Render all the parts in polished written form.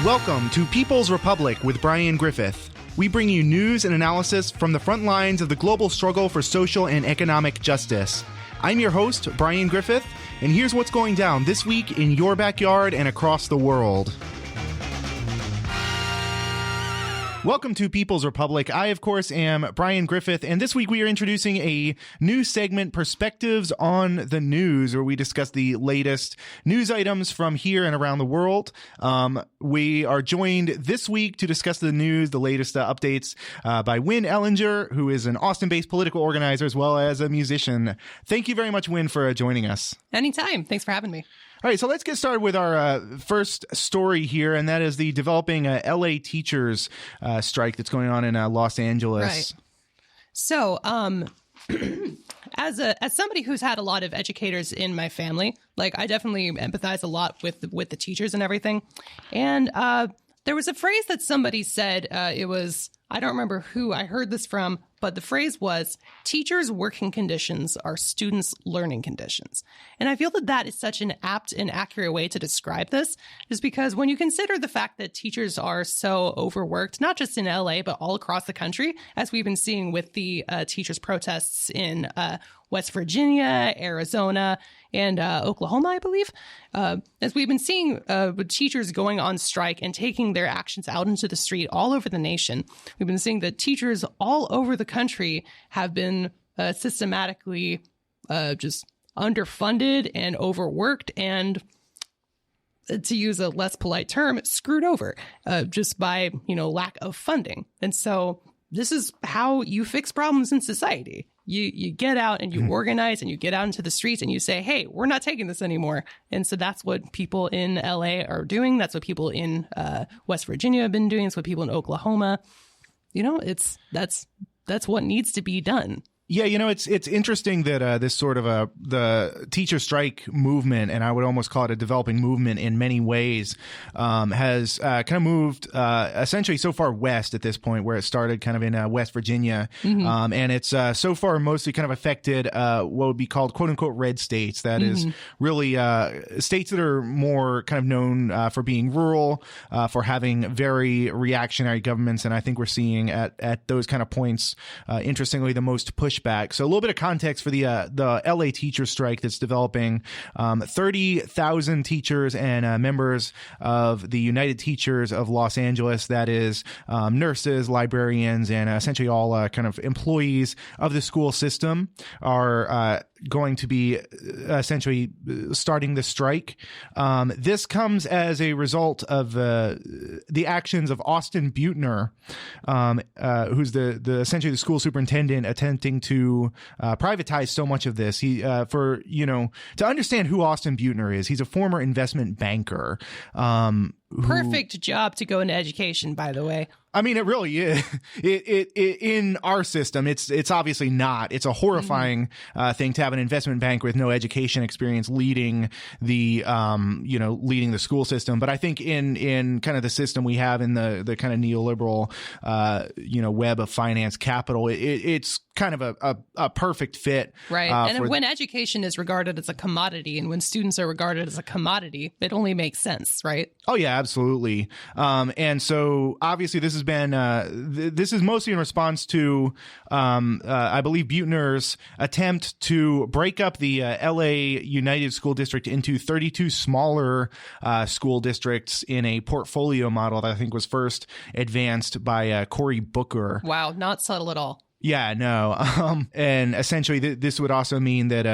Welcome to People's Republic with Brian Griffith. We bring you news and analysis from the front lines of the global struggle for social and economic justice. I'm your host, Brian Griffith, and here's what's going down this week in your backyard and across the world. Welcome to People's Republic. I, of course, am Brian Griffith, and this week we are introducing a new segment, Perspectives on the News, where we discuss the latest news items from here and around the world. We are joined this week to discuss the news, the latest updates by Winn Ellinger, who is an Austin-based political organizer as well as a musician. Thank you very much, Winn, for joining us. Anytime. Thanks for having me. All right, so let's get started with our first story here, and that is the developing LA teachers strike that's going on in Los Angeles. Right. So, as somebody who's had a lot of educators in my family, like I definitely empathize a lot with the teachers and everything. And there was a phrase that somebody said. It was, I don't remember who I heard this from, but the phrase was, teachers' working conditions are students' learning conditions. And I feel that that is such an apt and accurate way to describe this, just because when you consider the fact that teachers are so overworked, not just in LA, but all across the country, as we've been seeing with the teachers' protests in West Virginia, Arizona, and Oklahoma, I believe, as we've been seeing with teachers going on strike and taking their actions out into the street all over the nation, we've been seeing that teachers all over the country have been systematically just underfunded and overworked and, to use a less polite term, screwed over just by, lack of funding. And so this is how you fix problems in society. You get out and you organize and you get out into the streets and you say, hey, we're not taking this anymore. And so that's what people in LA are doing. That's what people in West Virginia have been doing. It's what people in Oklahoma, that's what needs to be done. Yeah, it's interesting that this sort of the teacher strike movement, and I would almost call it a developing movement in many ways, has kind of moved essentially so far west at this point, where it started kind of in West Virginia, and it's so far mostly kind of affected what would be called quote unquote red states. That is really states that are more kind of known for being rural, for having very reactionary governments, and I think we're seeing at those kind of points, interestingly, the most push back. So a little bit of context for the LA teacher strike that's developing. 30,000 teachers and members of the United Teachers of Los Angeles, that is nurses, librarians, and essentially all kind of employees of the school system, are going to be essentially starting the strike. This comes as a result of the actions of Austin Buettner, who's the essentially the school superintendent, attempting to privatize so much of this. He to understand who Austin Buettner is, he's a former investment banker. Perfect job to go into education, by the way. I mean, it really is. It in our system, it's obviously not. It's a horrifying thing to have an investment banker with no education experience leading the leading the school system. But I think in kind of the system we have in the kind of neoliberal web of finance capital, it's kind of a perfect fit. Right. And when education is regarded as a commodity and when students are regarded as a commodity, it only makes sense, right? Oh, yeah, absolutely. And so obviously this has been this is mostly in response to, I believe, Buettner's attempt to break up the LA United School District into 32 smaller school districts in a portfolio model that I think was first advanced by Cory Booker. Wow, not subtle at all. Yeah, no. And essentially this would also mean that,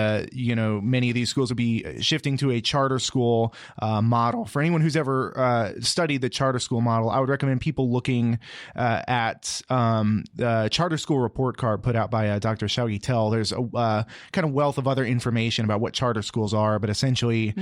many of these schools would be shifting to a charter school model. For anyone who's ever studied the charter school model, I would recommend people looking at the charter school report card put out by Dr. Shaugi Tell. There's a kind of wealth of other information about what charter schools are, but essentially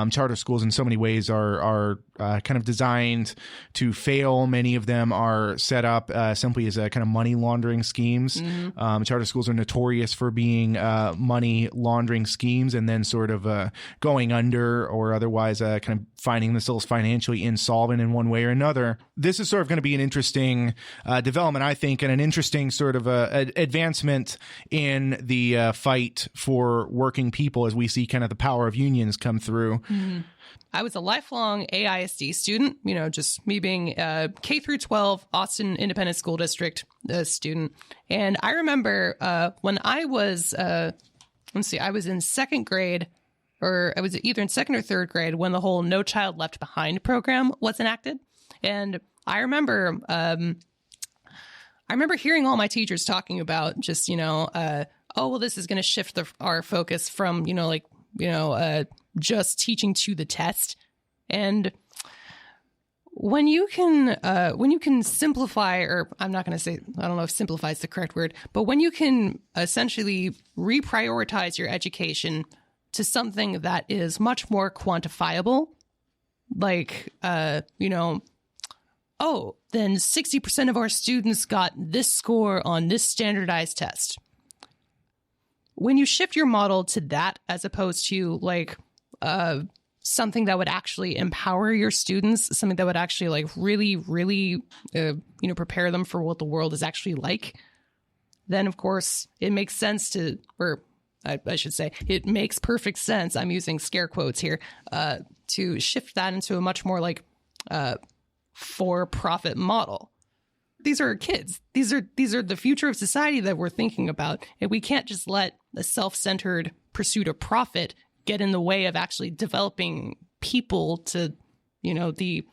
charter schools in so many ways are kind of designed to fail. Many of them are set up simply as a kind of money laundering schemes. Charter schools are notorious for being money laundering schemes and then sort of going under or otherwise kind of finding themselves financially insolvent in one way or another. This is sort of going to be an interesting development, I think, and an interesting sort of advancement in the fight for working people as we see kind of the power of unions come through. I was a lifelong AISD student, just me being a K through 12 Austin Independent School District student. And I remember when I was, I was in second grade, or I was either in second or third grade when the whole No Child Left Behind program was enacted. And I remember hearing all my teachers talking about just, oh, well, this is going to shift our focus from, just teaching to the test. And when you can simplify, or I'm not going to say, I don't know if simplify is the correct word, but when you can essentially reprioritize your education to something that is much more quantifiable, like, oh, then 60% of our students got this score on this standardized test. When you shift your model to that, as opposed to like something that would actually empower your students, something that would actually like really, really, prepare them for what the world is actually like, then of course it makes sense to, or I should say, it makes perfect sense. I'm using scare quotes here to shift that into a much more like for-profit model. These are kids. These are the future of society that we're thinking about, and we can't just let a self-centered pursuit of profit get in the way of actually developing people to, the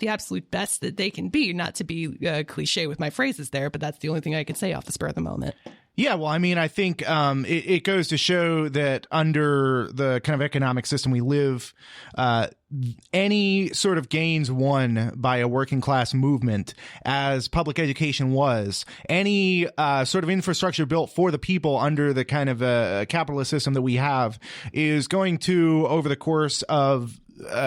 absolute best that they can be. Not to be cliche with my phrases there, but that's the only thing I can say off the spur of the moment. Yeah, well, I mean, I think it goes to show that under the kind of economic system we live, any sort of gains won by a working class movement, as public education was, any sort of infrastructure built for the people under the kind of capitalist system that we have, is going to, over the course of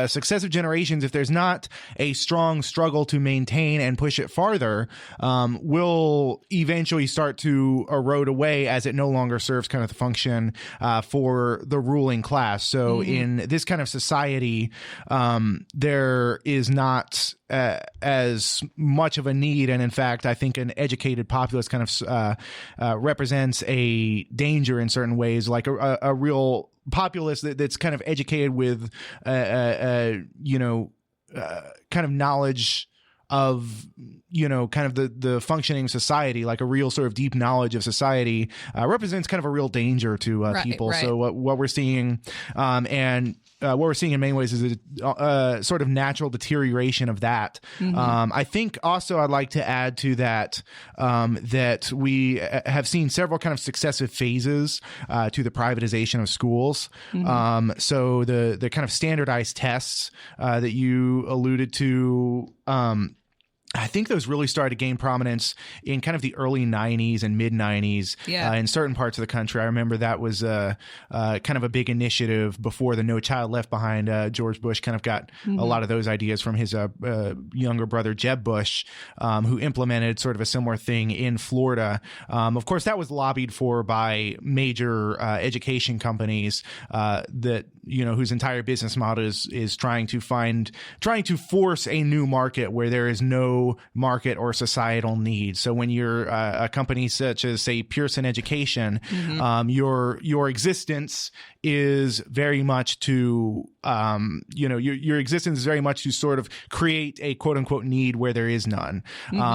successive generations, if there's not a strong struggle to maintain and push it farther, will eventually start to erode away as it no longer serves kind of the function for the ruling class. So in this kind of society, there is not as much of a need, and in fact, I think an educated populace kind of represents a danger in certain ways, like a real populace that's kind of educated with kind of knowledge of kind of the functioning society, like a real sort of deep knowledge of society, represents kind of a real danger to people. Right. So what we're seeing and what we're seeing in many ways is a sort of natural deterioration of that. I think also I'd like to add to that that we have seen several kind of successive phases to the privatization of schools. So the kind of standardized tests that you alluded to, I think those really started to gain prominence in kind of the early 90s and mid 90s in certain parts of the country. I remember that was kind of a big initiative before the No Child Left Behind. George Bush kind of got a lot of those ideas from his younger brother, Jeb Bush, who implemented sort of a similar thing in Florida. Of course, that was lobbied for by major education companies that, whose entire business model is trying to force a new market where there is no market or societal need. So when you're a company such as, say, Pearson Education, your existence is very much to your existence is very much to sort of create a quote unquote need where there is none.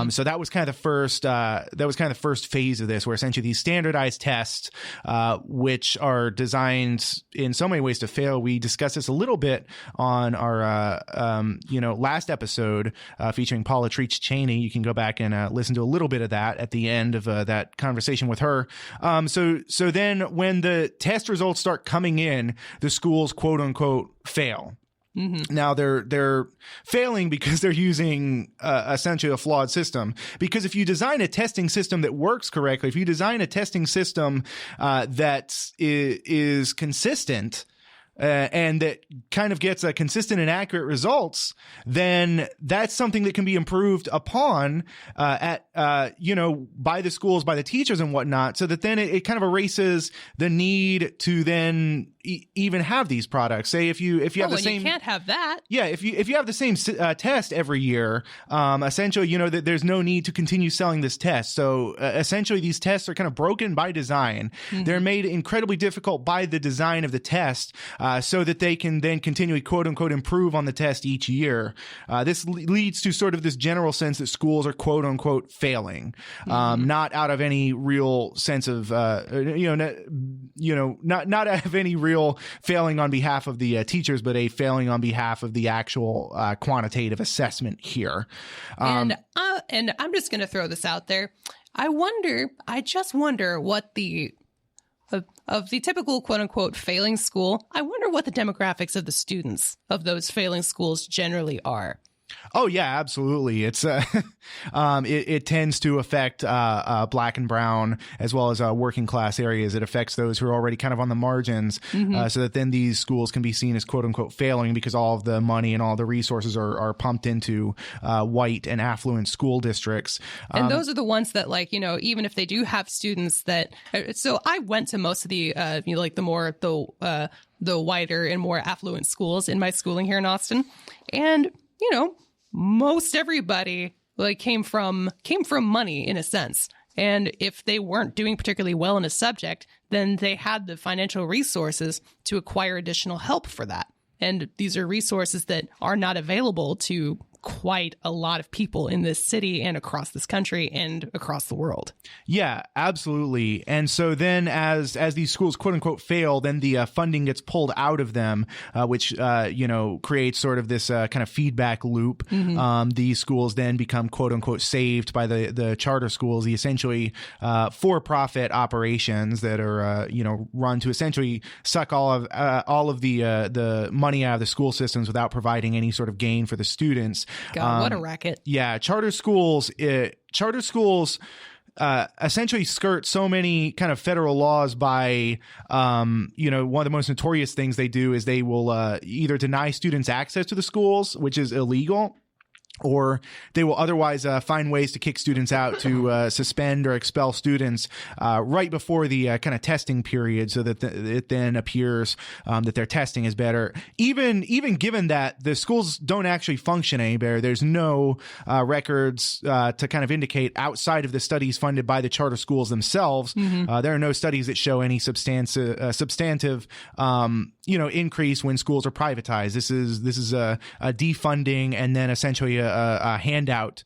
So that was kind of the first phase of this, where essentially these standardized tests, which are designed in so many ways to fail. We discussed this a little bit on our last episode featuring Paula Treach Cheney. You can go back and listen to a little bit of that at the end of that conversation with her. So then when the test results start coming in, the schools quote unquote fail. Now they're failing because they're using essentially a flawed system. Because if you design a testing system that works correctly, if you design a testing system that is consistent, and that kind of gets a consistent and accurate results, then that's something that can be improved upon by the schools, by the teachers and whatnot, so that then it kind of erases the need to then even have these products. Say if you have the same, you can't have that. Yeah, if you have the same test every year, essentially, that there's no need to continue selling this test. So essentially, these tests are kind of broken by design. They're made incredibly difficult by the design of the test so that they can then continually, quote unquote, improve on the test each year. This leads to sort of this general sense that schools are, quote unquote, failing, not out of any real sense of, not out of any real failing on behalf of the teachers, but a failing on behalf of the actual quantitative assessment here. And I'm just going to throw this out there. I just wonder what of the typical quote unquote failing school, I wonder what the demographics of the students of those failing schools generally are. Oh yeah, absolutely. It's it tends to affect black and brown as well as working class areas. It affects those who are already kind of on the margins, so that then these schools can be seen as quote unquote failing because all of the money and all the resources are pumped into white and affluent school districts. And those are the ones that, like, even if they do have students that. So I went to most of the the whiter and more affluent schools in my schooling here in Austin, and most everybody came from money in a sense. And if they weren't doing particularly well in a subject, then they had the financial resources to acquire additional help for that. And these are resources that are not available to quite a lot of people in this city and across this country and across the world. Yeah, absolutely. And so then as these schools quote unquote fail, then the funding gets pulled out of them, which creates sort of this kind of feedback loop. These schools then become quote unquote saved by the charter schools, the essentially for-profit operations that are run to essentially suck all of the money out of the school systems without providing any sort of gain for the students. God, what a racket. Yeah, charter schools essentially skirt so many kind of federal laws by, one of the most notorious things they do is they will either deny students access to the schools, which is illegal, or they will otherwise find ways to kick students out, to suspend or expel students right before the kind of testing period, so that it then appears that their testing is better. Even given that the schools don't actually function any better, there's no records to kind of indicate outside of the studies funded by the charter schools themselves. There are no studies that show any substantive increase when schools are privatized. This is a defunding and then essentially a handout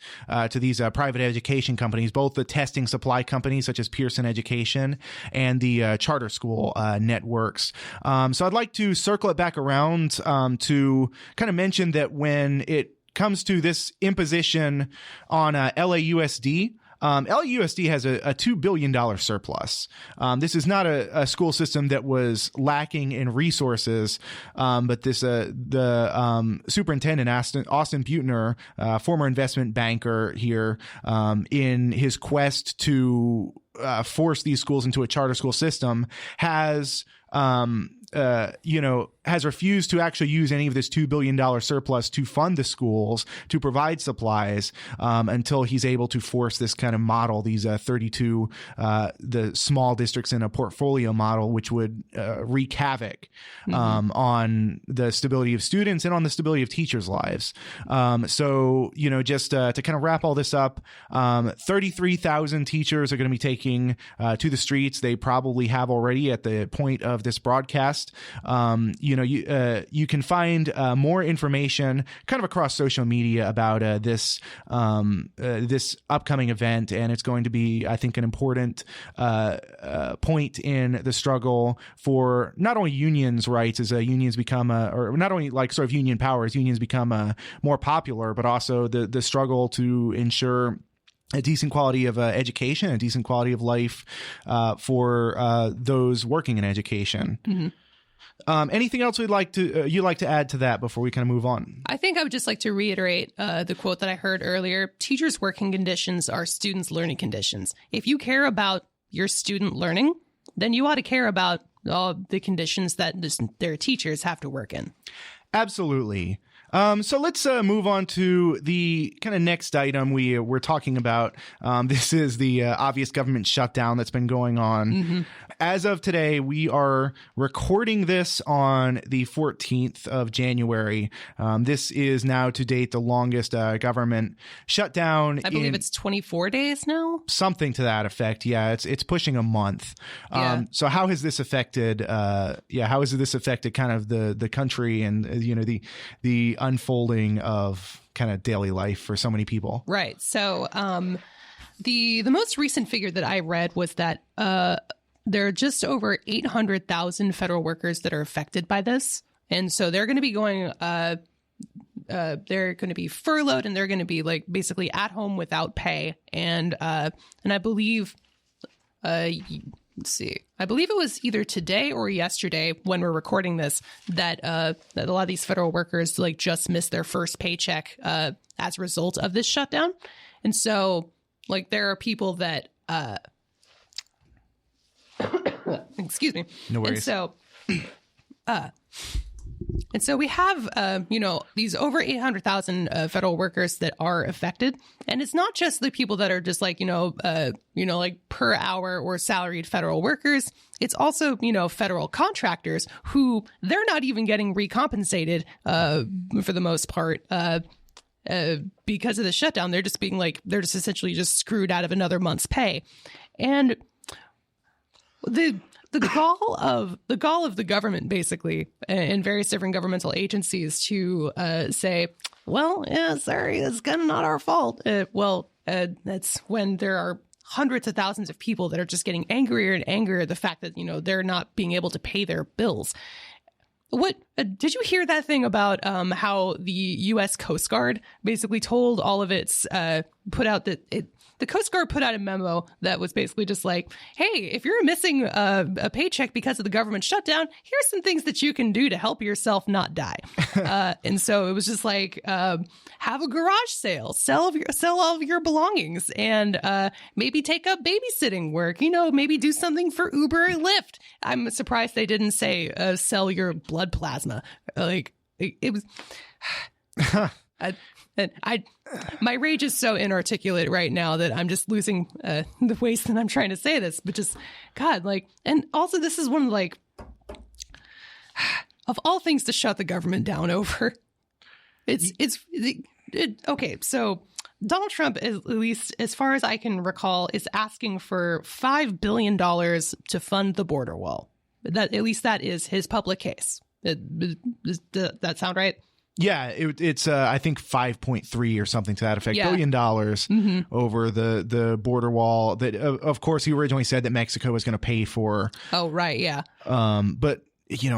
to these private education companies, both the testing supply companies such as Pearson Education and the charter school networks. So I'd like to circle it back around to kind of mention that when it comes to this imposition on LAUSD, LAUSD has a $2 billion surplus. This is not a school system that was lacking in resources, but the superintendent, Austin Butner, former investment banker here, in his quest to force these schools into a charter school system, has refused to actually use any of this $2 billion surplus to fund the schools, to provide supplies, until he's able to force this kind of model, these 32, the small districts in a portfolio model, which would wreak havoc on the stability of students and on the stability of teachers' lives. So, just to kind of wrap all this up, 33,000 teachers are going to be taking to the streets. They probably have already at the point of this broadcast. You can find more information kind of across social media about this upcoming event, and it's going to be, I think, an important point in the struggle for not only unions' rights as unions become or not only like sort of union power as unions become more popular, but also the struggle to ensure a decent quality of education, a decent quality of life for those working in education. Anything else you'd like to add to that before we kind of move on? I think I would just like to reiterate the quote that I heard earlier. Teachers' working conditions are students' learning conditions. If you care about your student learning, then you ought to care about all the conditions that their teachers have to work in. Absolutely. So let's move on to the kind of next item we're talking about. This is the obvious government shutdown that's been going on. Mm-hmm. As of today, we are recording this on the 14th of January. This is now to date the longest government shutdown. I believe it's 24 days now. Something to that effect. Yeah, it's pushing a month. So how has this affected? How has this affected kind of the country and the unfolding of kind of daily life for so many people? Right. So the most recent figure that I read was that there are just over 800,000 federal workers that are affected by this. And so they're going to be going, they're going to be furloughed and they're going to be like basically at home without pay. And I believe, let's see, I believe it was either today or yesterday when we're recording this that a lot of these federal workers like just missed their first paycheck as a result of this shutdown. And so like there are people that, excuse me. No worries. And so we have, these over 800,000 federal workers that are affected. And it's not just the people that are just like, like per hour or salaried federal workers. It's also, federal contractors who they're not even getting recompensated for the most part because of the shutdown. They're just being like, they're just essentially just screwed out of another month's pay. And the gall of the government, basically, and various different governmental agencies to say, well, yeah, sorry, it's kind of not our fault. That's when there are hundreds of thousands of people that are just getting angrier and angrier at the fact that, they're not being able to pay their bills. What did you hear that thing about how the U.S. Coast Guard basically told all of its put out that the Coast Guard put out a memo that was basically just like, hey, if you're missing a paycheck because of the government shutdown, here's some things that you can do to help yourself not die. And so it was just like, have a garage sale, sell all of your belongings, and maybe take up babysitting work, maybe do something for Uber or Lyft. I'm surprised they didn't say sell your blood plasma. Like it was... my rage is so inarticulate right now that I'm just losing the ways that I'm trying to say this, but just God, like, and also this is one of like, of all things to shut the government down over. Okay. So Donald Trump, is, at least as far as I can recall, is asking for $5 billion to fund the border wall. At least that is his public case. Does that sound right? Yeah, it's I think 5.3 or something to that effect, $1 billion over the border wall that, of course, he originally said that Mexico was going to pay for. Oh, right. Yeah. But,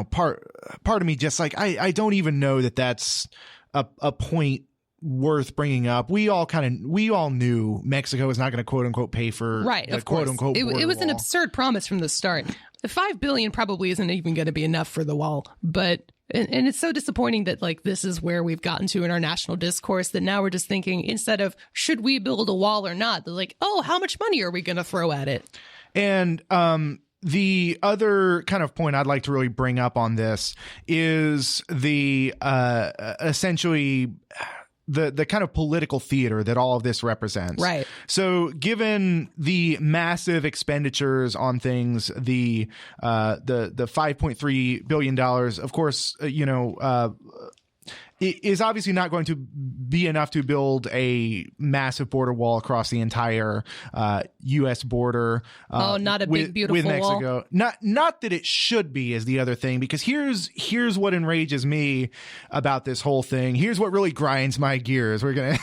part of me just like, I don't even know that that's a point worth bringing up. We all knew Mexico was not going to quote unquote pay for the quote unquote border it was wall. An absurd promise from the start. The $5 billion probably isn't even going to be enough for the wall, but and it's so disappointing that like this is where we've gotten to in our national discourse that now we're just thinking instead of should we build a wall or not, they're like, oh, how much money are we going to throw at it? And the other kind of point I'd like to really bring up on this is the essentially the kind of political theater that all of this represents. Right. So given the massive expenditures on things, the $5.3 billion, of course, is obviously not going to be enough to build a massive border wall across the entire U.S. border. Not a big, beautiful with Mexico. Wall. Not that it should be is the other thing, because here's what enrages me about this whole thing. Here's what really grinds my gears. We're gonna,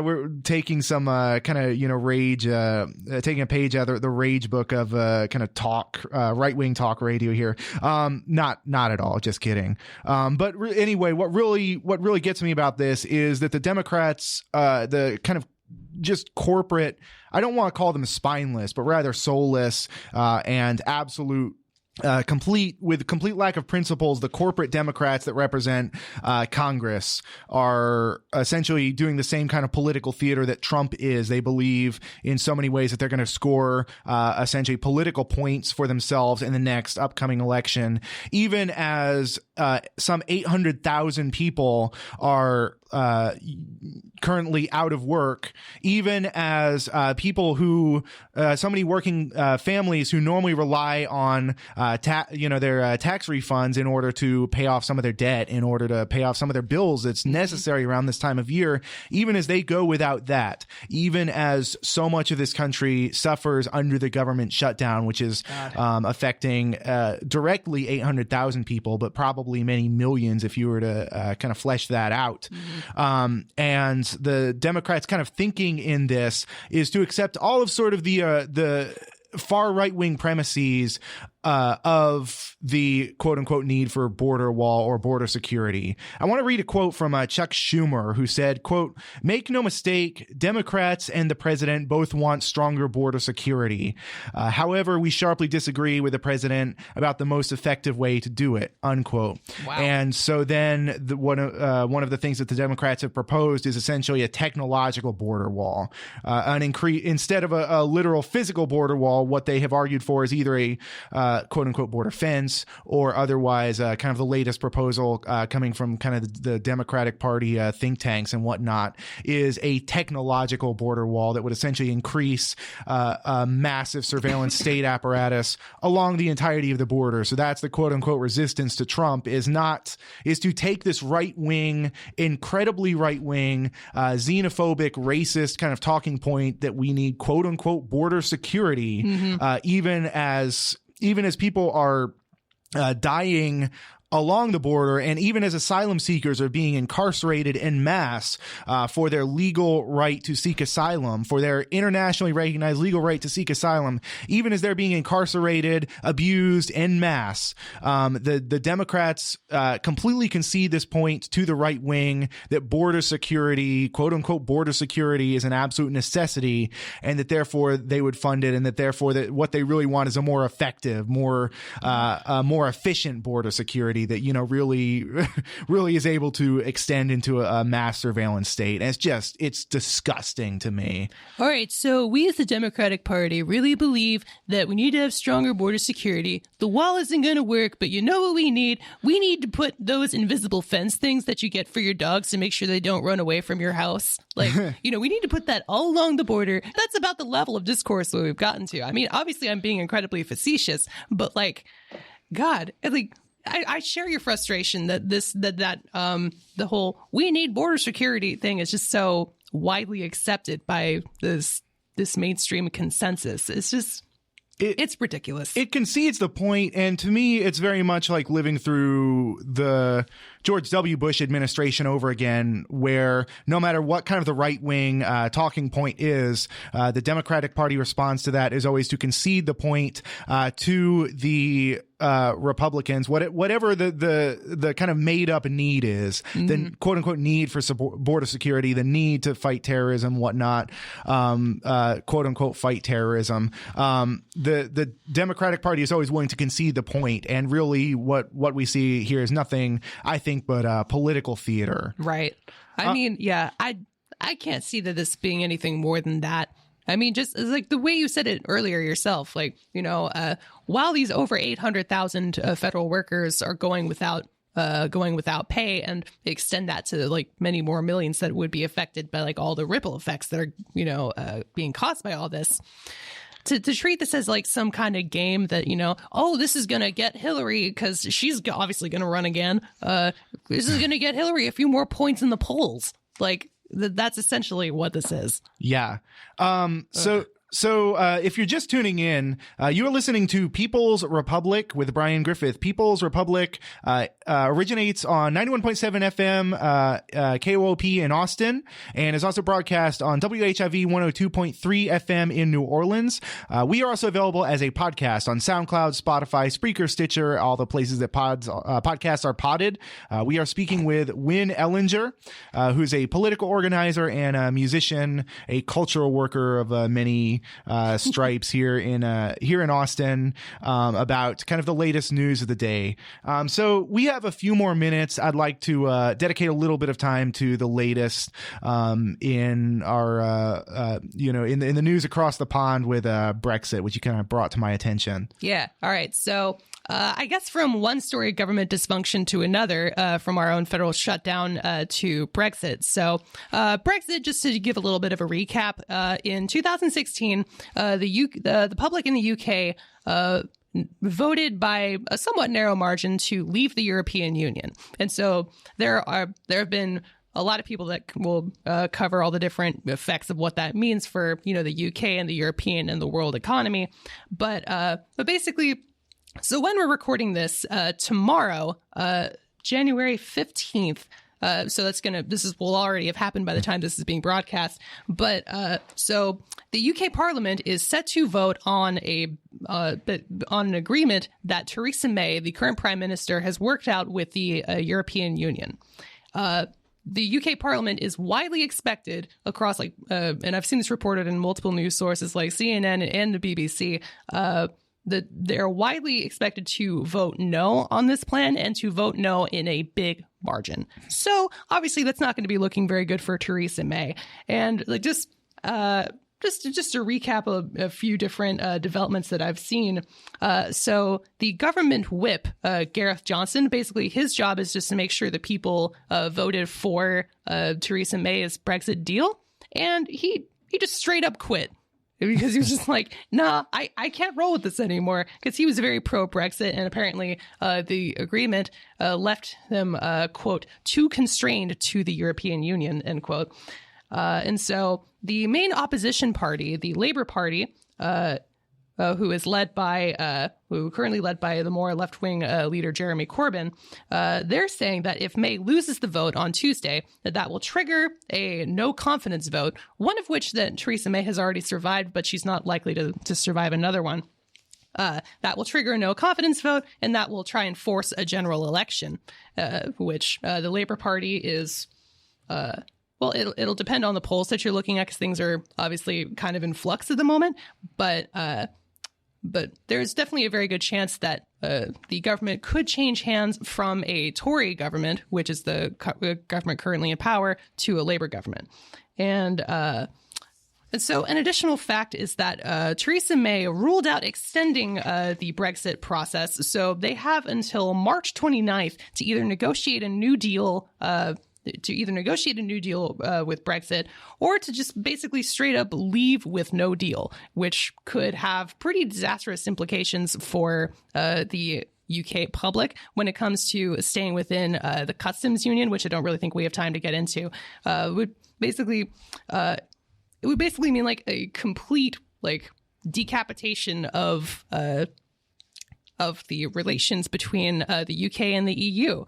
we're taking some kind of rage, taking a page out of the rage book of kind of talk, right wing talk radio here. Not at all. Just kidding. Anyway, what really gets me about this is that the Democrats, the kind of just corporate, I don't want to call them spineless, but rather soulless, and absolute complete lack of principles. The corporate Democrats that represent Congress are essentially doing the same kind of political theater that Trump is. They believe in so many ways that they're going to score essentially political points for themselves in the next upcoming election, even as some 800,000 people are currently out of work, even as people who so many working families who normally rely on their tax refunds in order to pay off some of their debt, in order to pay off some of their bills that's necessary around this time of year, even as they go without that, even as so much of this country suffers under the government shutdown, which is affecting directly 800,000 people, but probably many millions if you were to kind of flesh that out. And the Democrats kind of thinking in this is to accept all of sort of the far right-wing premises of the quote-unquote need for border wall or border security. I want to read a quote from Chuck Schumer, who said, quote, "Make no mistake, Democrats and the president both want stronger border security. However, we sharply disagree with the president about the most effective way to do it," unquote. Wow. And so then one of the things that the Democrats have proposed is essentially a technological border wall. Instead of a literal physical border wall, what they have argued for is either a quote unquote border fence or otherwise kind of the latest proposal coming from kind of the Democratic Party think tanks and whatnot is a technological border wall that would essentially increase a massive surveillance state apparatus along the entirety of the border. So that's the quote unquote resistance to Trump is to take this right wing, incredibly right wing, xenophobic, racist kind of talking point that we need quote unquote border security, even as people are dying along the border, and even as asylum seekers are being incarcerated en masse for their legal right to seek asylum, for their internationally recognized legal right to seek asylum, even as they're being incarcerated, abused en masse. The Democrats completely concede this point to the right wing that border security, quote unquote border security, is an absolute necessity, and that therefore they would fund it, and that therefore that what they really want is a more effective, more efficient border security that, you know, really is able to extend into a mass surveillance state. And it's disgusting to me. All right. So we as the Democratic Party really believe that we need to have stronger border security. The wall isn't going to work, but you know what we need? We need to put those invisible fence things that you get for your dogs to make sure they don't run away from your house. Like, you know, we need to put that all along the border. That's about the level of discourse that we've gotten to. I mean, obviously I'm being incredibly facetious, but like, God, like, I share your frustration that the whole "we need border security" thing is just so widely accepted by this mainstream consensus. It's just it's ridiculous. It concedes the point, and to me, it's very much like living through the George W. Bush administration over again, where no matter what kind of the right wing talking point is, the Democratic Party response to that is always to concede the point to the Republicans, whatever the kind of made up need is, the quote unquote need for border security, the need to fight terrorism, whatnot, quote unquote fight terrorism. The Democratic Party is always willing to concede the point, and really what we see here is nothing, I think, but political theater. Right. I mean, yeah, I can't see that this being anything more than that. I mean, just like the way you said it earlier yourself, like, you know, while these over 800,000 federal workers are going without pay, and extend that to like many more millions that would be affected by like all the ripple effects that are, you know, being caused by all this. To treat this as like some kind of game that, you know, oh, this is going to get Hillary because she's obviously going to run again. This is going to get Hillary a few more points in the polls. Like, that's essentially what this is. Yeah. So if you're just tuning in, you're listening to People's Republic with Brian Griffith. People's Republic originates on 91.7 FM KOOP in Austin, and is also broadcast on WHIV 102.3 FM in New Orleans. We are also available as a podcast on SoundCloud, Spotify, Spreaker, Stitcher, all the places that podcasts are podded. We are speaking with Winn Ellinger, who's a political organizer and a musician, a cultural worker of many stripes here in Austin about kind of the latest news of the day. So we have a few more minutes. I'd like to dedicate a little bit of time to the latest in our in the news across the pond with Brexit, which you kind of brought to my attention. Yeah. All right. So I guess from one story of government dysfunction to another, from our own federal shutdown to Brexit. So Brexit, just to give a little bit of a recap, in 2016, the public in the UK voted by a somewhat narrow margin to leave the European Union. And so there have been a lot of people that will cover all the different effects of what that means for, the UK and the European and the world economy. But basically, so when we're recording this tomorrow, January 15th, so this will already have happened by the time this is being broadcast. But so the UK Parliament is set to vote on an agreement that Theresa May, the current Prime Minister, has worked out with the European Union. The UK Parliament is widely expected across and I've seen this reported in multiple news sources like CNN and the BBC, that they're widely expected to vote no on this plan and to vote no in a big margin. So obviously that's not going to be looking very good for Theresa May. And just to recap a few different developments that I've seen. So the government whip, Gareth Johnson, basically his job is just to make sure that people voted for Theresa May's Brexit deal. And he just straight up quit. Because he was just like, nah, I can't roll with this anymore. Because he was very pro-Brexit, and apparently the agreement left them, quote, too constrained to the European Union, end quote. And so the main opposition party, the Labour Party, who currently led by the more left-wing leader Jeremy Corbyn, they're saying that if May loses the vote on Tuesday, that will trigger a no-confidence vote, one of which that Theresa May has already survived, but she's not likely to survive another one. That will trigger a no-confidence vote, and that will try and force a general election, which the Labour Party is... Well, it'll depend on the polls that you're looking at, because things are obviously kind of in flux at the moment. But there's definitely a very good chance that the government could change hands from a Tory government, which is the government currently in power, to a Labour government. And so an additional fact is that Theresa May ruled out extending the Brexit process. So they have until March 29th to either negotiate a new deal with Brexit, or to just basically straight up leave with no deal, which could have pretty disastrous implications for the UK public when it comes to staying within the customs union, which I don't really think we have time to get into. It would basically mean like a complete decapitation of the relations between the UK and the EU,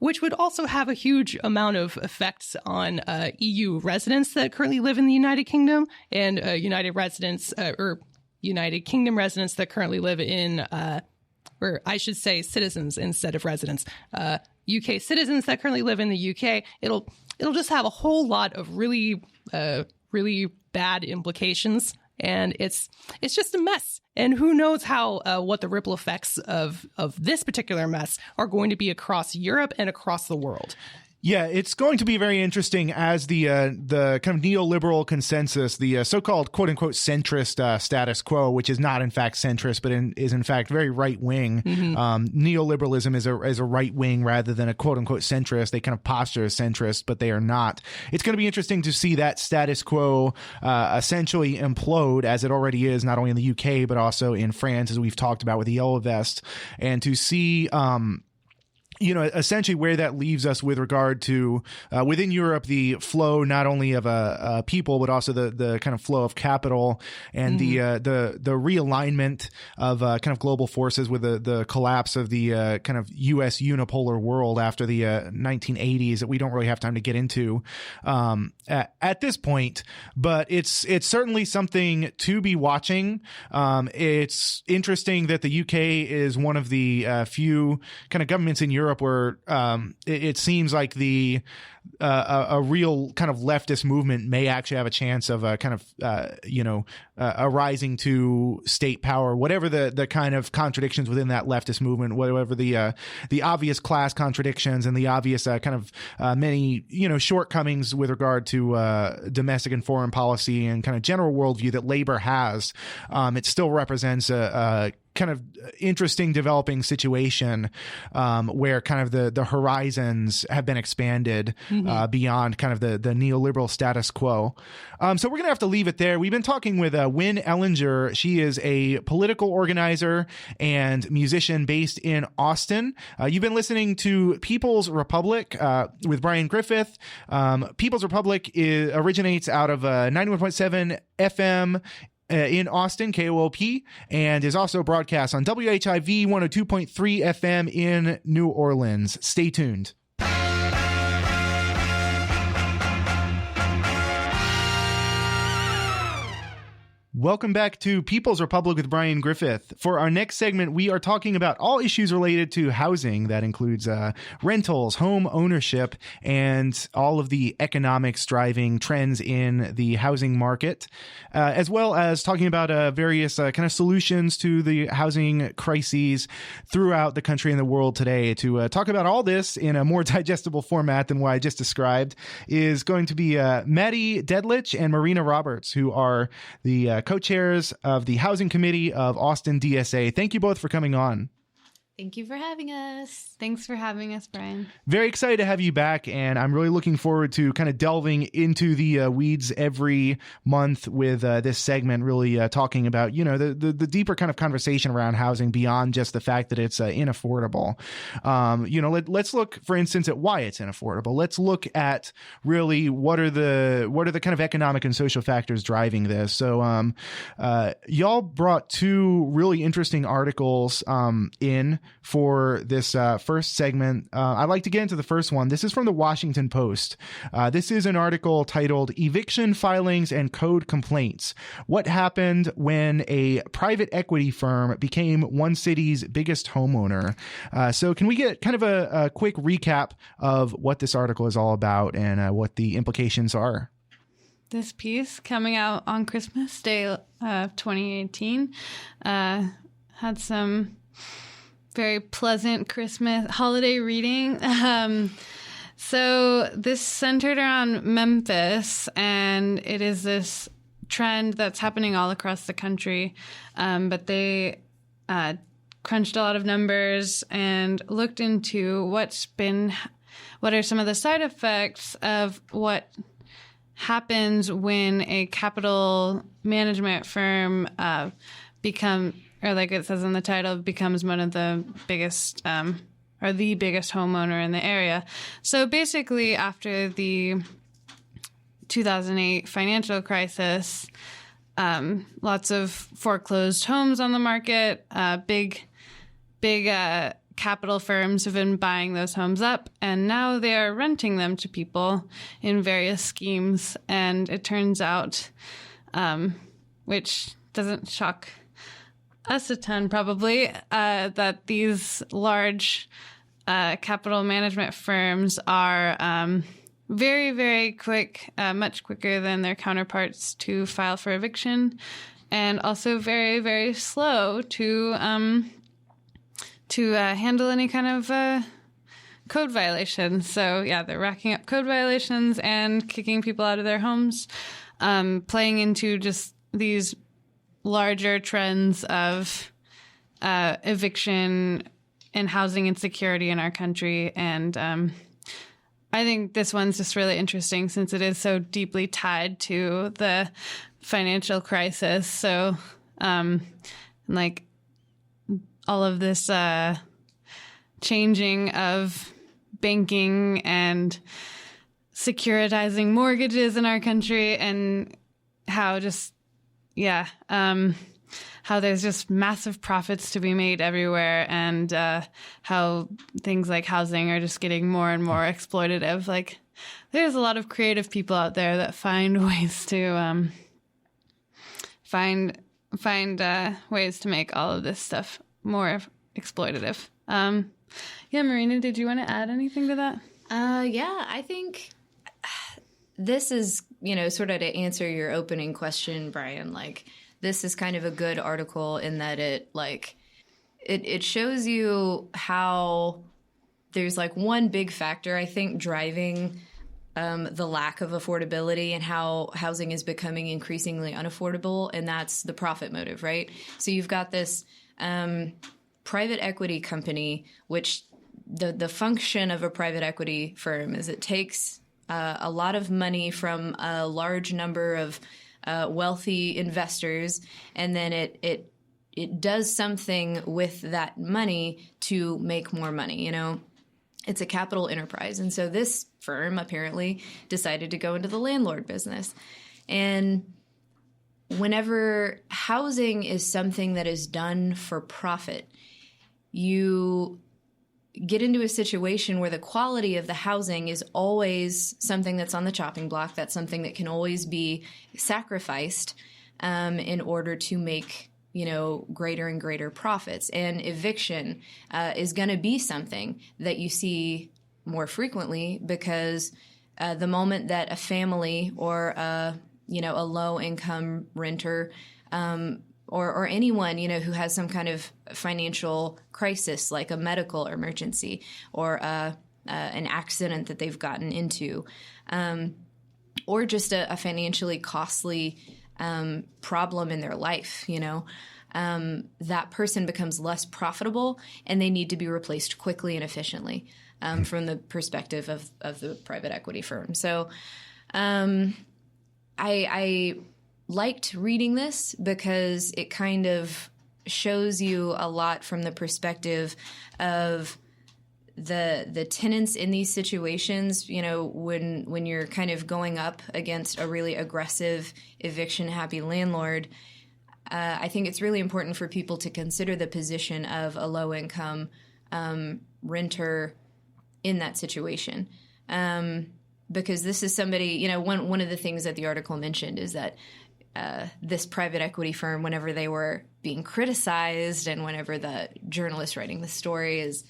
which would also have a huge amount of effects on EU residents that currently live in the United Kingdom, and United Kingdom residents that currently live in, or I should say citizens instead of residents, UK citizens that currently live in the UK. It'll just have a whole lot of really bad implications. And it's just a mess. And who knows what the ripple effects of this particular mess are going to be across Europe and across the world. Yeah, it's going to be very interesting as the kind of neoliberal consensus, the so-called quote-unquote centrist status quo, which is not in fact centrist, but is in fact very right-wing. Mm-hmm. Neoliberalism is a right-wing rather than a quote-unquote centrist. They kind of posture as centrist, but they are not. It's going to be interesting to see that status quo essentially implode, as it already is, not only in the UK, but also in France, as we've talked about with the Yellow Vest, and to see... essentially where that leaves us with regard to within Europe, the flow not only of people, but also the kind of flow of capital and the realignment of kind of global forces with the collapse of the kind of U.S. unipolar world after the 1980s that we don't really have time to get into at this point. But it's certainly something to be watching. It's interesting that the UK is one of the few kind of governments in Europe Europe, where it seems like a real kind of leftist movement may actually have a chance of arising to state power, whatever the kind of contradictions within that leftist movement, whatever the obvious class contradictions and the obvious many shortcomings with regard to domestic and foreign policy and kind of general worldview that labor has. It still represents a kind of interesting developing situation where kind of the horizons have been expanded beyond kind of the neoliberal status quo. So we're going to have to leave it there. We've been talking with Winn Ellinger. She is a political organizer and musician based in Austin. You've been listening to People's Republic with Brian Griffith. People's Republic originates out of 91.7 FM in Austin, KOLP, and is also broadcast on WHIV 102.3 FM in New Orleans. Stay tuned. Welcome back to People's Republic with Brian Griffith. For our next segment, we are talking about all issues related to housing. That includes rentals, home ownership, and all of the economics driving trends in the housing market, as well as talking about various kind of solutions to the housing crises throughout the country and the world today. To talk about all this in a more digestible format than what I just described is going to be Maddie Detelich and Marina Roberts, who are the co-chairs of the Housing Committee of Austin DSA. Thank you both for coming on. Thank you for having us. Thanks for having us, Brian. Very excited to have you back, and I'm really looking forward to kind of delving into the weeds every month with this segment, really talking about, the deeper kind of conversation around housing beyond just the fact that it's inaffordable. Let's look, for instance, at why it's inaffordable. Let's look at really what are the kind of economic and social factors driving this. So y'all brought two really interesting articles in for this first segment. I'd like to get into the first one. This is from the Washington Post. This is an article titled Eviction Filings and Code Complaints: What Happened When a Private Equity Firm Became One City's Biggest Homeowner. So can we get kind of a quick recap of what this article is all about and what the implications are? This piece, coming out on Christmas Day of 2018, had some very pleasant Christmas holiday reading. So this centered around Memphis, and it is this trend that's happening all across the country. But they crunched a lot of numbers and looked into what are some of the side effects of what happens when a capital management firm or like it says in the title, becomes one of the biggest or the biggest homeowner in the area. So basically, after the 2008 financial crisis, lots of foreclosed homes on the market, big capital firms have been buying those homes up, and now they are renting them to people in various schemes. And it turns out, which doesn't shock us a ton probably, that these large capital management firms are very, very quick, much quicker than their counterparts to file for eviction, and also very, very slow to handle any kind of code violations. So yeah, they're racking up code violations and kicking people out of their homes, playing into just these larger trends of eviction and housing insecurity in our country. And I think this one's just really interesting since it is so deeply tied to the financial crisis. So like all of this changing of banking and securitizing mortgages in our country, and how just how there's just massive profits to be made everywhere, and how things like housing are just getting more and more exploitative. Like, there's a lot of creative people out there that find ways to find ways to make all of this stuff more exploitative. Yeah, Marina, did you want to add anything to that? Yeah, I think this is, sort of to answer your opening question, Brian, like this is kind of a good article in that it shows you how there's like one big factor, I think, driving the lack of affordability and how housing is becoming increasingly unaffordable, and that's the profit motive, right? So you've got this private equity company, which the function of a private equity firm is it takes a lot of money from a large number of wealthy investors, and then it does something with that money to make more money, It's a capital enterprise. And so this firm apparently decided to go into the landlord business. And whenever housing is something that is done for profit, you get into a situation where the quality of the housing is always something that's on the chopping block. That's something that can always be sacrificed in order to make greater and greater profits. And eviction is going to be something that you see more frequently because the moment that a family or a low-income renter or anyone, who has some kind of financial crisis like a medical emergency or an accident that they've gotten into or just a financially costly problem in their life, that person becomes less profitable and they need to be replaced quickly and efficiently from the perspective of the private equity firm. So I liked reading this because it kind of shows you a lot from the perspective of the tenants in these situations, when you're kind of going up against a really aggressive eviction-happy landlord. I think it's really important for people to consider the position of a low-income renter in that situation. Because this is somebody, one of the things that the article mentioned is that this private equity firm, whenever they were being criticized and whenever the journalist writing the story is,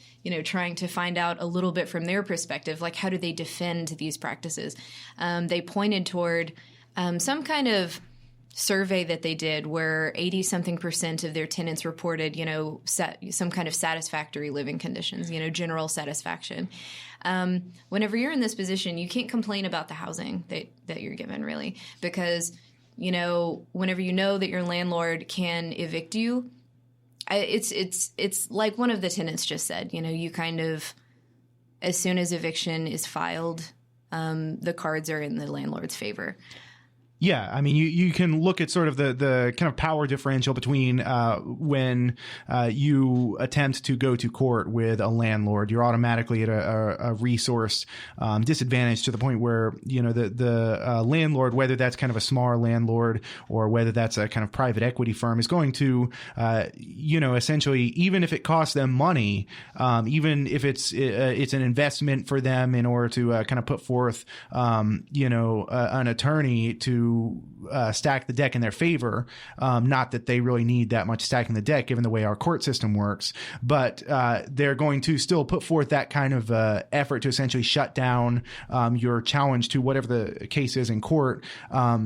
trying to find out a little bit from their perspective, like how do they defend these practices? They pointed toward some kind of survey that they did where 80-something% of their tenants reported, some kind of satisfactory living conditions, general satisfaction. Whenever you're in this position, you can't complain about the housing that you're given, really, because whenever that your landlord can evict you, it's like one of the tenants just said, you kind of, as soon as eviction is filed, the cards are in the landlord's favor. Yeah, I mean, you can look at sort of the kind of power differential between when you attempt to go to court with a landlord, you're automatically at a resource disadvantage to the point where, the landlord, whether that's kind of a smaller landlord or whether that's a kind of private equity firm, is going to, essentially, even if it costs them money, even if it's an investment for them in order to kind of put forth, an attorney to stack the deck in their favor. Not that they really need that much stacking the deck given the way our court system works, but they're going to still put forth that kind of effort to essentially shut down your challenge to whatever the case is in court,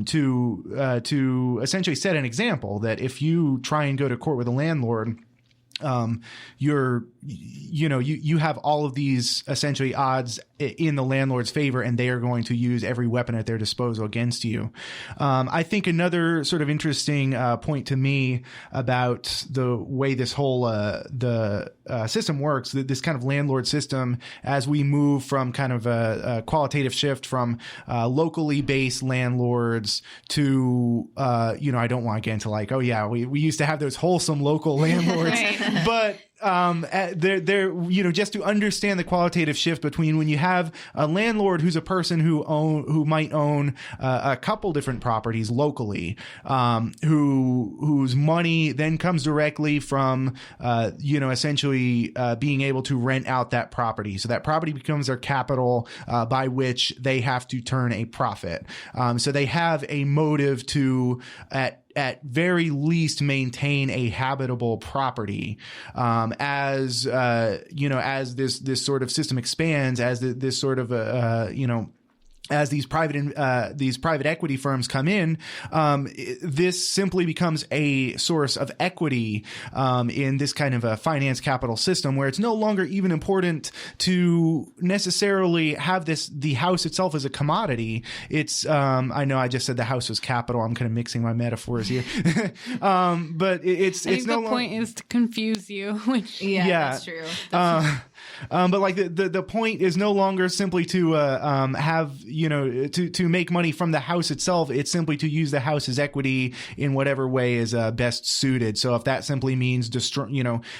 to essentially set an example that if you try and go to court with a landlord, you have all of these essentially odds in the landlord's favor, and they are going to use every weapon at their disposal against you. I think another sort of interesting point to me about the way this whole the system works, this kind of landlord system, as we move from kind of a qualitative shift from locally based landlords to I don't want to get into like, oh yeah, we used to have those wholesome local landlords, Right. but they're just to understand the qualitative shift between when you have a landlord who's a person who might own a couple different properties locally, whose money then comes directly from essentially being able to rent out that property, so that property becomes their capital by which they have to turn a profit. So they have a motive to at very least maintain a habitable property. As as this sort of system expands, as this sort of as these private equity firms come in, this simply becomes a source of equity in this kind of a finance capital system, where it's no longer even important to necessarily have the house itself as a commodity. It's I know I just said the house was capital. I'm kind of mixing my metaphors here, but it's the point is to confuse you. Which that's true. But like the point is no longer simply to have to make money from the house itself. It's simply to use the house as equity in whatever way is best suited. So if that simply means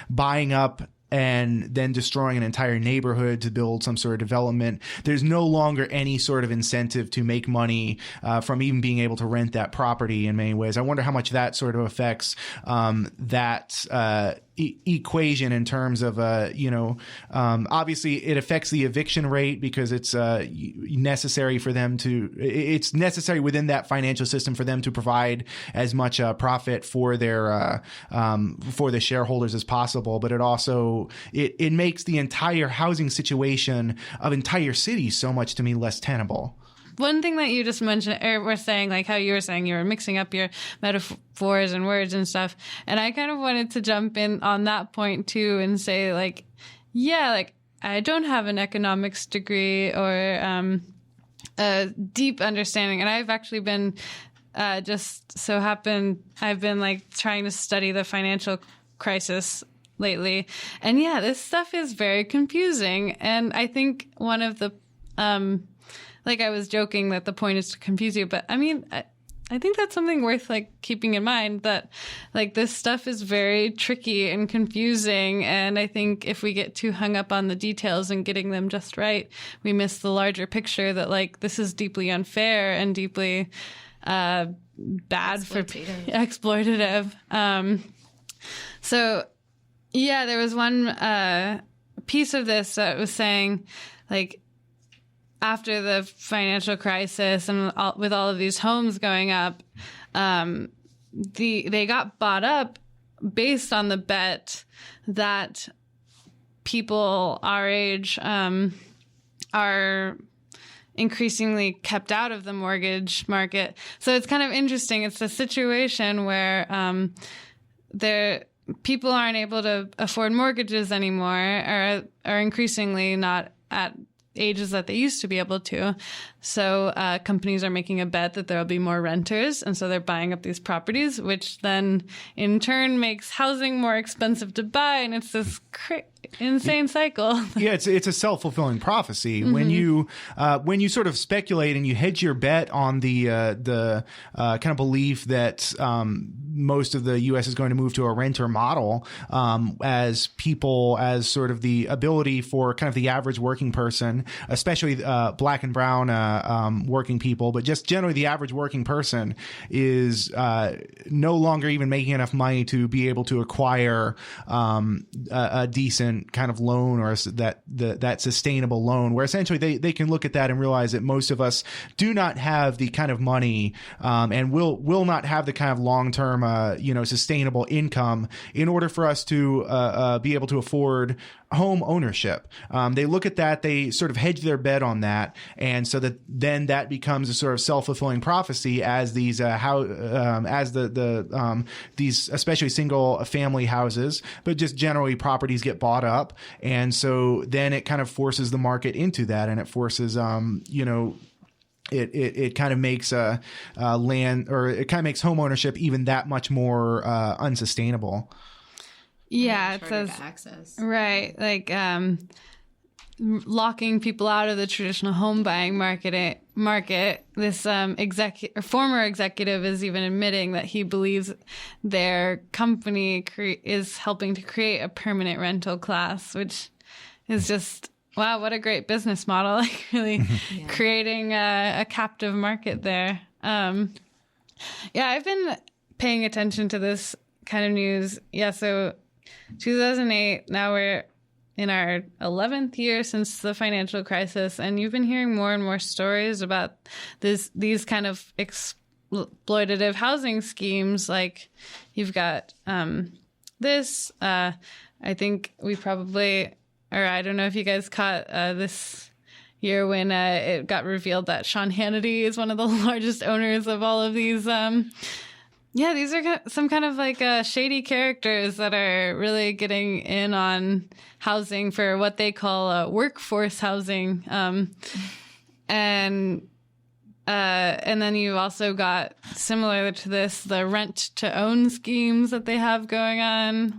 buying up and then destroying an entire neighborhood to build some sort of development, there's no longer any sort of incentive to make money from even being able to rent that property in many ways. I wonder how much that sort of affects that equation in terms of obviously it affects the eviction rate, because it's necessary within that financial system for them to provide as much profit for their for the shareholders as possible. But it also it makes the entire housing situation of entire cities so much, to me, less tenable. One thing that you just mentioned, or were saying, like how you were saying you were mixing up your metaphors and words and stuff. And I kind of wanted to jump in on that point too and say, like, yeah, like I don't have an economics degree or a deep understanding. And I've actually been I've been like trying to study the financial crisis lately. And yeah, this stuff is very confusing. And I think one of the, like I was joking that the point is to confuse you, but I mean, I think that's something worth like keeping in mind, that like this stuff is very tricky and confusing. And I think if we get too hung up on the details and getting them just right, we miss the larger picture that like this is deeply unfair and deeply bad for exploitative. So yeah, there was one piece of this that was saying like, after the financial crisis and with all of these homes going up, they got bought up based on the bet that people our age are increasingly kept out of the mortgage market. So it's kind of interesting. It's a situation where people aren't able to afford mortgages anymore, or are increasingly not at ages that they used to be able to. So companies are making a bet that there'll be more renters. And so they're buying up these properties, which then in turn makes housing more expensive to buy. And it's this insane cycle. Yeah, it's a self-fulfilling prophecy. Mm-hmm. When you sort of speculate and you hedge your bet on the kind of belief that most of the U.S. is going to move to a renter model, as sort of the ability for kind of the average working person, especially black and brown working people, but just generally the average working person is no longer even making enough money to be able to acquire a decent kind of loan, or that sustainable loan, where essentially they can look at that and realize that most of us do not have the kind of money and will not have the kind of long-term sustainable income in order for us to be able to afford home ownership. They look at that, they sort of hedge their bet on that, and so that then that becomes a sort of self-fulfilling prophecy as these these especially single family houses, but just generally properties get bought up, and so then it kind of forces the market into that, and it forces it kind of makes land, or it kind of makes home ownership even that much more unsustainable. Yeah, it says access. Right, like locking people out of the traditional home buying market. This former executive is even admitting that he believes their company is helping to create a permanent rental class, which is just, wow, what a great business model! Like really creating a captive market there. Yeah, I've been paying attention to this kind of news. Yeah, so 2008, now we're in our 11th year since the financial crisis, and you've been hearing more and more stories about these kind of exploitative housing schemes. Like you've got this. I think we probably, or I don't know if you guys caught this year when it got revealed that Sean Hannity is one of the largest owners of all of these. Yeah, these are some kind of like shady characters that are really getting in on housing for what they call workforce housing. And then you've also got, similar to this, the rent to own schemes that they have going on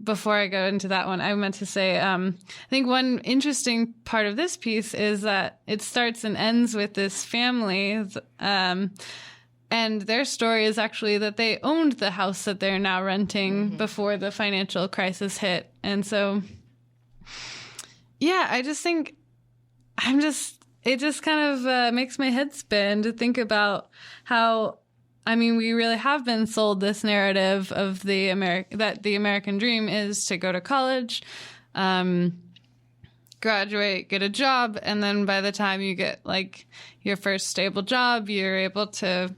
before I go into that one, I meant to say, I think one interesting part of this piece is that it starts and ends with this family, and their story is actually that they owned the house that they're now renting before the financial crisis hit. And so, yeah, I just think it just kind of makes my head spin to think about how, I mean, we really have been sold this narrative of that the American dream is to go to college, graduate, get a job, and then by the time you get like your first stable job, you're able to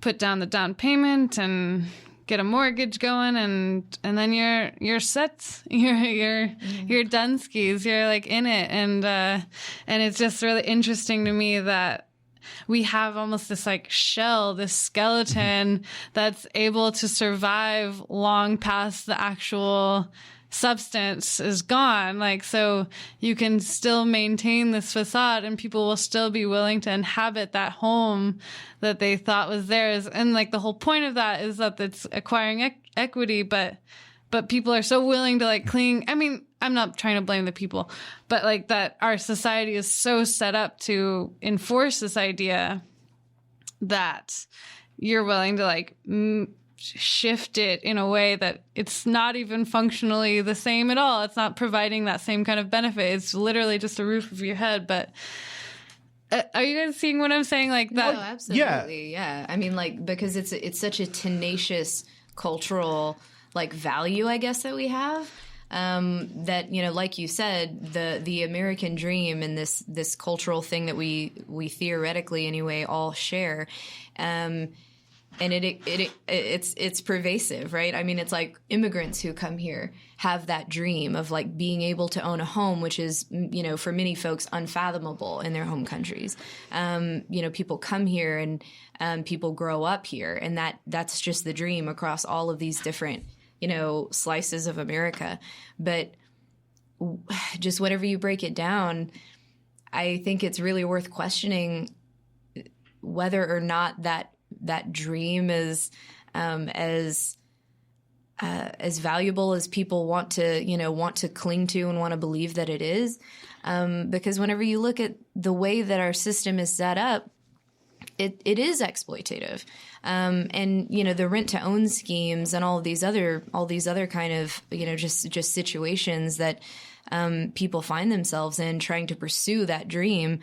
put down the down payment and get a mortgage going, and then you're set. You're done skis. You're like in it, and it's just really interesting to me that we have almost this like shell, this skeleton that's able to survive long past the actual substance is gone. Like, so you can still maintain this facade and people will still be willing to inhabit that home that they thought was theirs. And like the whole point of that is that it's acquiring equity, but people are so willing to like cling. I mean, I'm not trying to blame the people, but like that our society is so set up to enforce this idea that you're willing to like shift it in a way that it's not even functionally the same at all. It's not providing that same kind of benefit. It's literally just a roof of your head. But are you guys seeing what I'm saying? Like that? Oh, absolutely. Yeah. I mean, like, because it's such a tenacious cultural like value, I guess, that we have. That, you know, like you said, the American dream and this cultural thing that we theoretically anyway all share. And it's pervasive, right? I mean, it's like immigrants who come here have that dream of like being able to own a home, which is, you know, for many folks unfathomable in their home countries. You know, people come here and people grow up here, and that's just the dream across all of these different, you know, slices of America. But just whatever you break it down, I think it's really worth questioning whether or not that dream is as valuable as people want to cling to and want to believe that it is. Because whenever you look at the way that our system is set up, it is exploitative. And, you know, the rent to own schemes and all these other kind of, you know, just situations that people find themselves in trying to pursue that dream.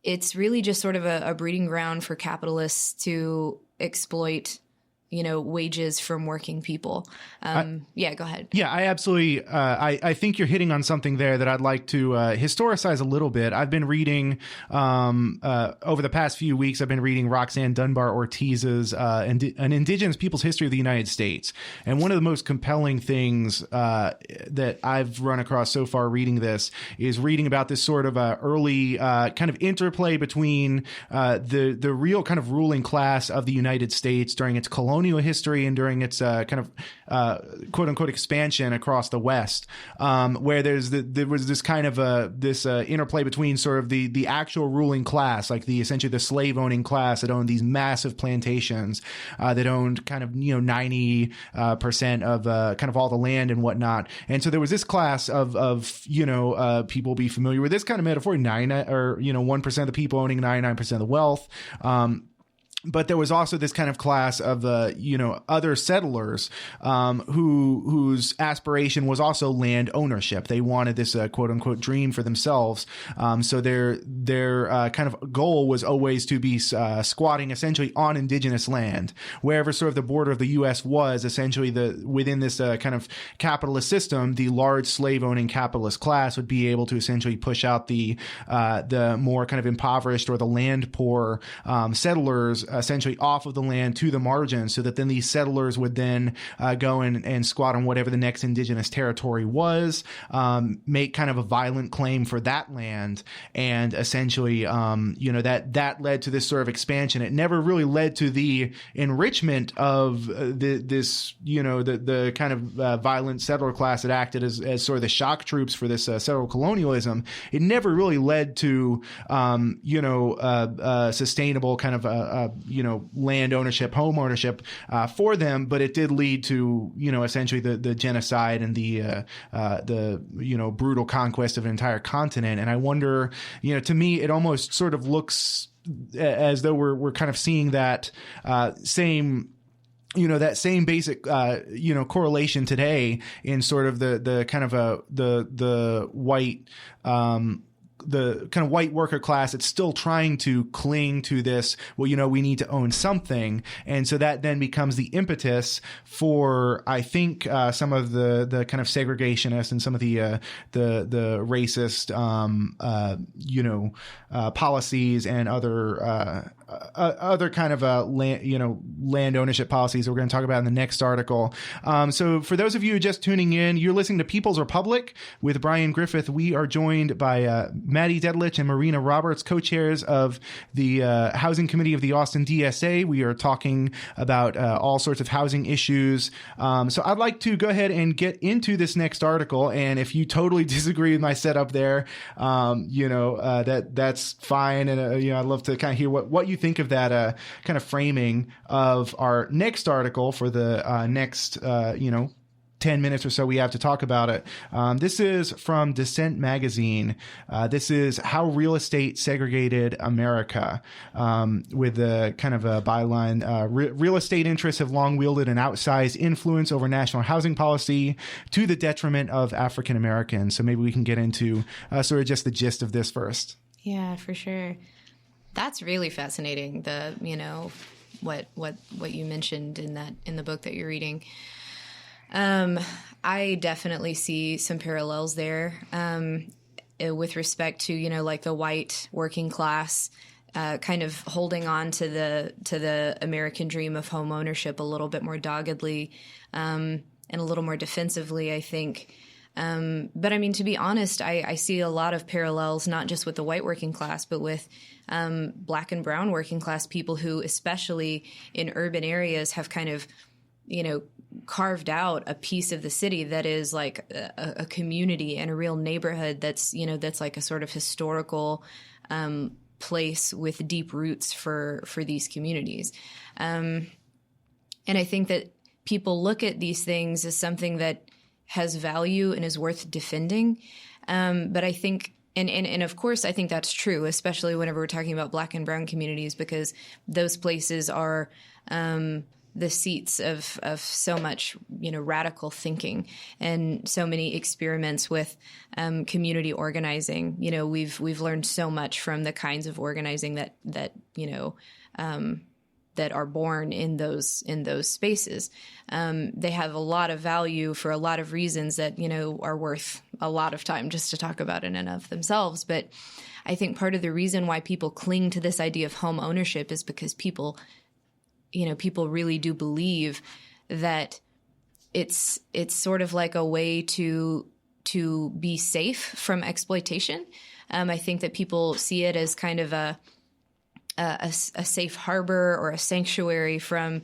It's really just sort of a breeding ground for capitalists to exploit, you know, wages from working people. Yeah, go ahead. Yeah, I absolutely. I think you're hitting on something there that I'd like to historicize a little bit. I've been reading over the past few weeks. I've been reading Roxanne Dunbar Ortiz's An Indigenous People's History of the United States, and one of the most compelling things that I've run across so far reading this is reading about this sort of early kind of interplay between the real kind of ruling class of the United States during its colonial history and during its kind of quote unquote expansion across the West, where there was this kind of this interplay between sort of the actual ruling class, like essentially the slave owning class that owned these massive plantations, that owned kind of, you know, 90% of kind of all the land and whatnot. And so there was this class of you know, people be familiar with this kind of metaphor, 1% of the people owning 99% of the wealth. but there was also this kind of class of other settlers whose aspiration was also land ownership. They wanted this quote unquote dream for themselves. So their kind of goal was always to be squatting essentially on indigenous land, wherever sort of the border of the U.S. was. Essentially, within this kind of capitalist system, the large slave owning capitalist class would be able to essentially push out the more kind of impoverished or the land poor settlers essentially off of the land to the margins, so that then these settlers would then go and squat on whatever the next indigenous territory was, make kind of a violent claim for that land, and essentially, that led to this sort of expansion. It never really led to the enrichment of this kind of violent settler class that acted as sort of the shock troops for this settler colonialism. It never really led to sustainable kind of land ownership, home ownership for them, but it did lead to essentially the genocide and the brutal conquest of an entire continent. And I wonder, to me, it almost sort of looks as though we're kind of seeing that same basic, correlation today in sort of the kind of the white, the kind of white worker class that's still trying to cling to this, we need to own something. And so that then becomes the impetus for, I think, some of the kind of segregationists and some of the racist, policies and other kind of land ownership policies that we're going to talk about in the next article. So for those of you just tuning in, you're listening to People's Republic with Brian Griffith. We are joined by Maddie Detelich and Marina Roberts, co-chairs of the Housing Committee of the Austin DSA. We are talking about all sorts of housing issues. So I'd like to go ahead and get into this next article. And if you totally disagree with my setup there, that's fine. And I'd love to kind of hear what you think of that kind of framing of our next article for the next 10 minutes or so we have to talk about it. This is from Dissent magazine. This is How Real Estate Segregated America, with the kind of a byline, real estate interests have long wielded an outsized influence over national housing policy to the detriment of African Americans. So maybe we can get into sort of just the gist of this first. Yeah, for sure. That's really fascinating. What you mentioned in the book that you're reading. I definitely see some parallels there, with respect to, like the white working class, kind of holding on to the American dream of home ownership a little bit more doggedly, and a little more defensively, I think. But I mean, to be honest, I see a lot of parallels, not just with the white working class, but with Black and brown working class people who, especially in urban areas, have kind of, carved out a piece of the city that is like a community and a real neighborhood that's like a sort of historical place with deep roots for these communities. And I think that people look at these things as something that has value and is worth defending. But I think, and of course, I think that's true, especially whenever we're talking about Black and brown communities, because those places are the seats of so much, radical thinking and so many experiments with community organizing. We've learned so much from the kinds of organizing that are born in those spaces. They have a lot of value for a lot of reasons that, are worth a lot of time just to talk about in and of themselves. But I think part of the reason why people cling to this idea of home ownership is because people really do believe that it's sort of like a way to be safe from exploitation. I think that people see it as kind of a safe harbor or a sanctuary from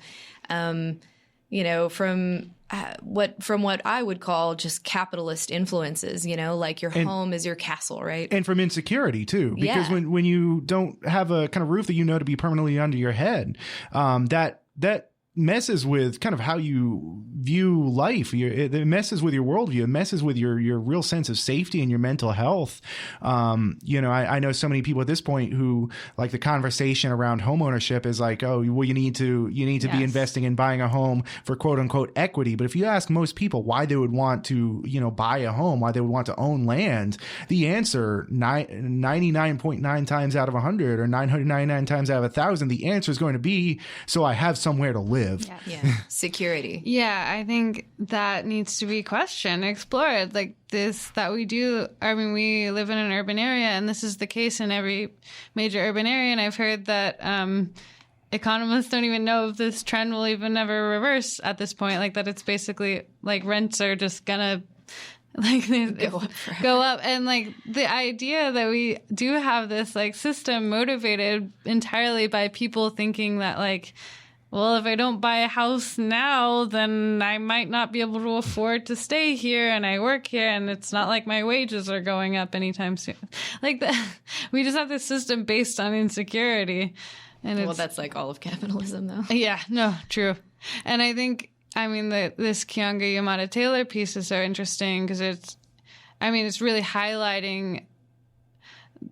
what I would call just capitalist influences, like your home is your castle, right? And from insecurity too, because when you don't have a kind of roof that to be permanently under your head, that messes with kind of how you view life. It messes with your worldview. It messes with your real sense of safety and your mental health. I know so many people at this point who, like, the conversation around home ownership is like, oh, well, you need to be investing in buying a home for quote unquote equity. But if you ask most people why they would want to, buy a home, why they would want to own land, the answer 99.9 times out of 100 or 999 times out of 1,000, the answer is going to be, so I have somewhere to live. Yeah. Security. Yeah, I think that needs to be questioned, explored. Like this, that we do. I mean, we live in an urban area, and this is the case in every major urban area. And I've heard that economists don't even know if this trend will even ever reverse at this point. Like that it's basically like rents are just gonna go up. And like the idea that we do have this like system motivated entirely by people thinking that like, well, if I don't buy a house now, then I might not be able to afford to stay here, and I work here, and it's not like my wages are going up anytime soon. Like that, we just have this system based on insecurity. And well, that's like all of capitalism, though. Yeah, no, true. And I think, this Keeanga-Yamahtta Taylor piece is so interesting because it's really highlighting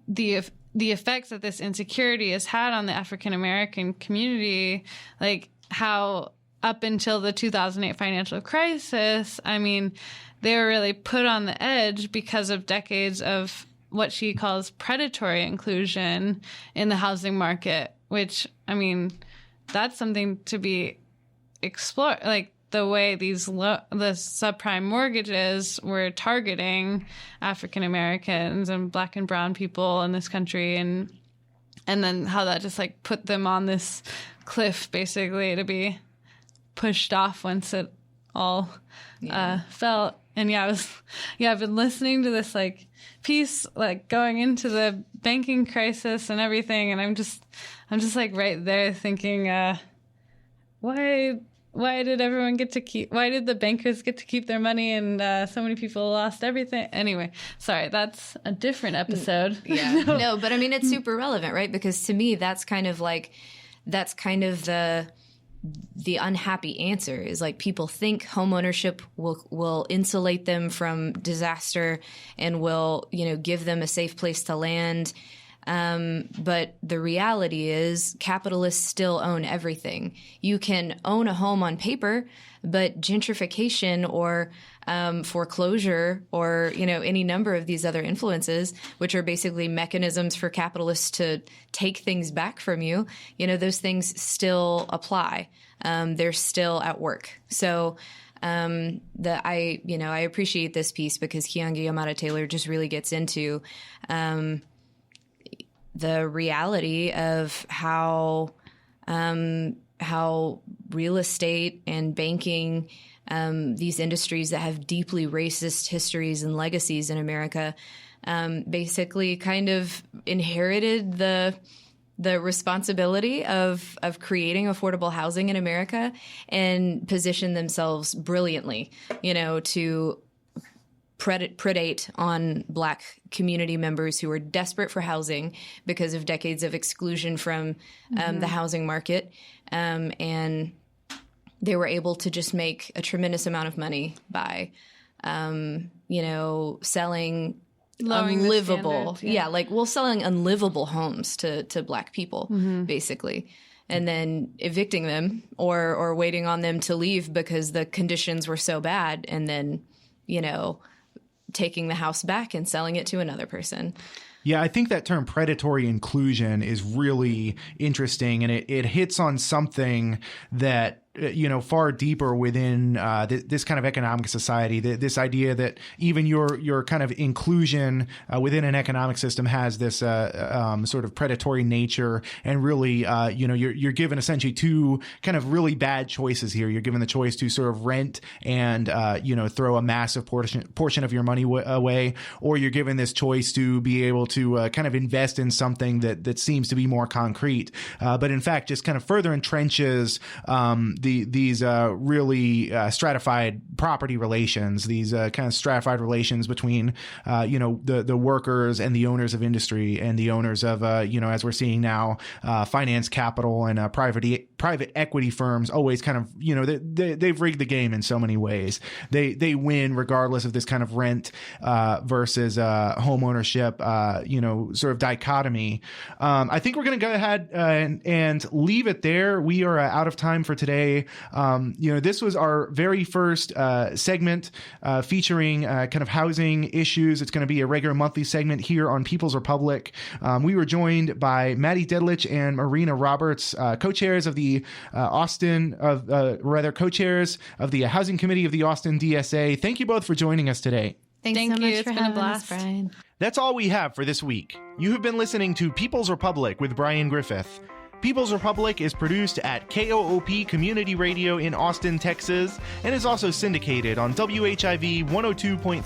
the effects that this insecurity has had on the African American community, like how up until the 2008 financial crisis, they were really put on the edge because of decades of what she calls predatory inclusion in the housing market, which, that's something to be explored. Like the way the subprime mortgages were targeting African Americans and Black and brown people in this country, and then how that just like put them on this cliff basically to be pushed off once it all fell. And I've been listening to this like piece like going into the banking crisis and everything, and I'm just like right there thinking, why did the bankers get to keep their money and so many people lost everything? Anyway, sorry, that's a different episode. Yeah. No, but it's super relevant, right? Because to me, that's kind of the unhappy answer is like people think home ownership will insulate them from disaster and will, give them a safe place to land. But the reality is capitalists still own everything. You can own a home on paper, but gentrification or foreclosure or, any number of these other influences, which are basically mechanisms for capitalists to take things back from you, those things still apply. They're still at work. So I appreciate this piece because Keeanga-Yamahtta Taylor just really gets into the reality of how real estate and banking, these industries that have deeply racist histories and legacies in America, basically kind of inherited the responsibility of creating affordable housing in America and position themselves brilliantly, to predate on Black community members who are desperate for housing because of decades of exclusion from the housing market. And they were able to just make a tremendous amount of money by, selling unlivable. Selling unlivable homes to Black people, basically. And then evicting them or waiting on them to leave because the conditions were so bad. And then, taking the house back and selling it to another person. Yeah, I think that term predatory inclusion is really interesting, and it hits on something that far deeper within this kind of economic society. This idea that even your kind of inclusion within an economic system has this sort of predatory nature, and really you're given essentially two kind of really bad choices here. You're given the choice to sort of rent and throw a massive portion of your money away, or you're given this choice to be able to kind of invest in something that seems to be more concrete, but in fact just kind of further entrenches these really stratified property relations, these kind of stratified relations between the workers and the owners of industry and the owners of as we're seeing now, finance capital and private equity firms always kind of they've rigged the game in so many ways. They win regardless of this kind of rent versus home ownership sort of dichotomy. I think we're going to go ahead and leave it there. We are out of time for today. This was our very first segment featuring kind of housing issues. It's going to be a regular monthly segment here on People's Republic. We were joined by Maddie Detelich and Marina Roberts, co-chairs of the co-chairs of the Housing Committee of the Austin DSA. Thank you both for joining us today. Thank so you. much It's for been a having blast, us. Brian. That's all we have for this week. You have been listening to People's Republic with Brian Griffith. People's Republic is produced at KOOP Community Radio in Austin, Texas, and is also syndicated on WHIV 102.3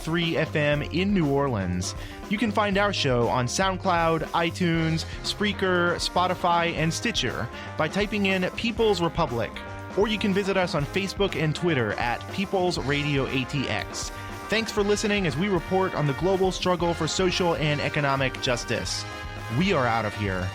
FM in New Orleans. You can find our show on SoundCloud, iTunes, Spreaker, Spotify, and Stitcher by typing in People's Republic, or you can visit us on Facebook and Twitter at People's Radio ATX. Thanks for listening as we report on the global struggle for social and economic justice. We are out of here.